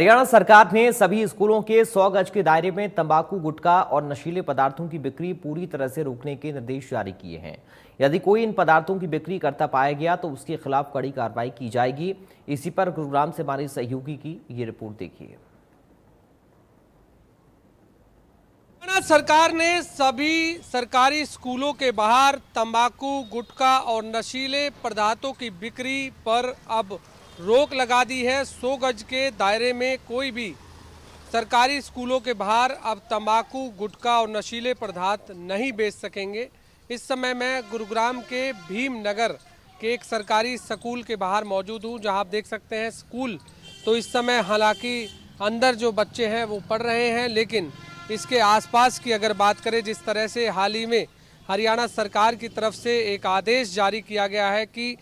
हरियाणा सरकार ने सभी स्कूलों के 100 गज के दायरे में तंबाकू, गुटखा और नशीले पदार्थों की बिक्री पूरी तरह से रोकने के निर्देश जारी किए हैं। यदि कोई इन पदार्थों की बिक्री करता पाया गया तो उसके खिलाफ कड़ी कार्रवाई की जाएगी। इसी पर गुरुग्राम से हमारे सहयोगी की ये रिपोर्ट देखिए। हरियाणा सरकार ने सभी सरकारी स्कूलों के बाहर तंबाकू, गुटखा और नशीले पदार्थों की बिक्री पर अब रोक लगा दी है। 100 गज के दायरे में कोई भी सरकारी स्कूलों के बाहर अब तंबाकू, गुटखा और नशीले पदार्थ नहीं बेच सकेंगे। इस समय मैं गुरुग्राम के भीमनगर के एक सरकारी स्कूल के बाहर मौजूद हूं, जहां आप देख सकते हैं स्कूल तो इस समय हालांकि अंदर जो बच्चे हैं वो पढ़ रहे हैं, लेकिन इसके आसपास की अगर बात करें, जिस तरह से हाल ही में हरियाणा सरकार की तरफ से एक आदेश जारी किया गया है कि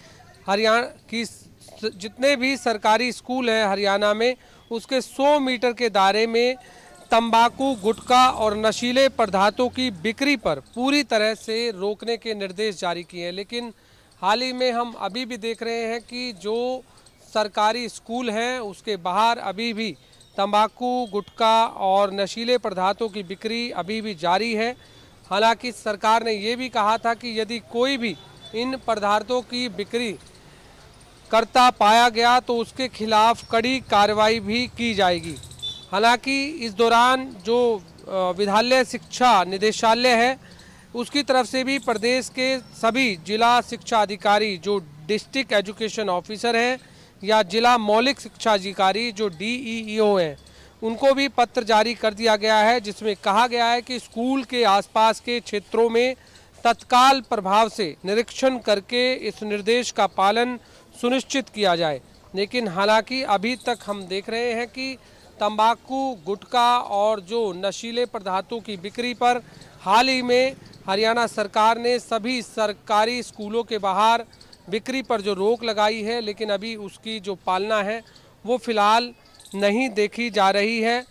हरियाणा की जितने भी सरकारी स्कूल हैं हरियाणा में, उसके 100 मीटर के दायरे में तंबाकू, गुटखा और नशीले पदार्थों की बिक्री पर पूरी तरह से रोकने के निर्देश जारी किए हैं। लेकिन हाल ही में हम अभी भी देख रहे हैं कि जो सरकारी स्कूल हैं उसके बाहर अभी भी तंबाकू, गुटखा और नशीले पदार्थों की बिक्री अभी भी जारी है। हालांकि सरकार ने ये भी कहा था कि यदि कोई भी इन पदार्थों की बिक्री करता पाया गया तो उसके खिलाफ कड़ी कार्रवाई भी की जाएगी। हालांकि इस दौरान जो विद्यालय शिक्षा निदेशालय है उसकी तरफ से भी प्रदेश के सभी जिला शिक्षा अधिकारी जो डिस्ट्रिक्ट एजुकेशन ऑफिसर हैं या जिला मौलिक शिक्षा अधिकारी जो DEO हैं, उनको भी पत्र जारी कर दिया गया है, जिसमें कहा गया है कि स्कूल के आसपास के क्षेत्रों में तत्काल प्रभाव से निरीक्षण करके इस निर्देश का पालन सुनिश्चित किया जाए। लेकिन हालांकि अभी तक हम देख रहे हैं कि तंबाकू, गुटखा और जो नशीले पदार्थों की बिक्री पर हाल ही में हरियाणा सरकार ने सभी सरकारी स्कूलों के बाहर बिक्री पर जो रोक लगाई है, लेकिन अभी उसकी जो पालना है वो फिलहाल नहीं देखी जा रही है।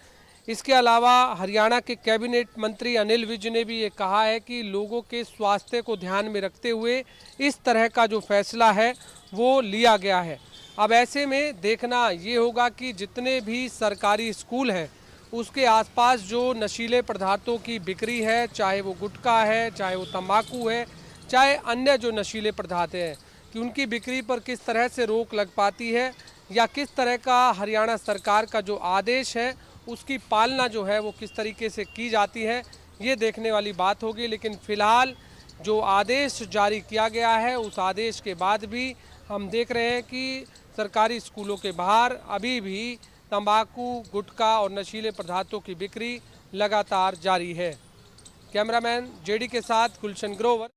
इसके अलावा हरियाणा के कैबिनेट मंत्री अनिल विज ने भी ये कहा है कि लोगों के स्वास्थ्य को ध्यान में रखते हुए इस तरह का जो फैसला है वो लिया गया है। अब ऐसे में देखना ये होगा कि जितने भी सरकारी स्कूल हैं उसके आसपास जो नशीले पदार्थों की बिक्री है, चाहे वो गुटखा है, चाहे वो तंबाकू है, चाहे अन्य जो नशीले पदार्थ हैं, कि उनकी बिक्री पर किस तरह से रोक लग पाती है या किस तरह का हरियाणा सरकार का जो आदेश है उसकी पालना जो है वो किस तरीके से की जाती है, ये देखने वाली बात होगी। लेकिन फ़िलहाल जो आदेश जारी किया गया है उस आदेश के बाद भी हम देख रहे हैं कि सरकारी स्कूलों के बाहर अभी भी तंबाकू, गुटखा और नशीले पदार्थों की बिक्री लगातार जारी है। कैमरामैन JD के साथ गुलशन ग्रोवर।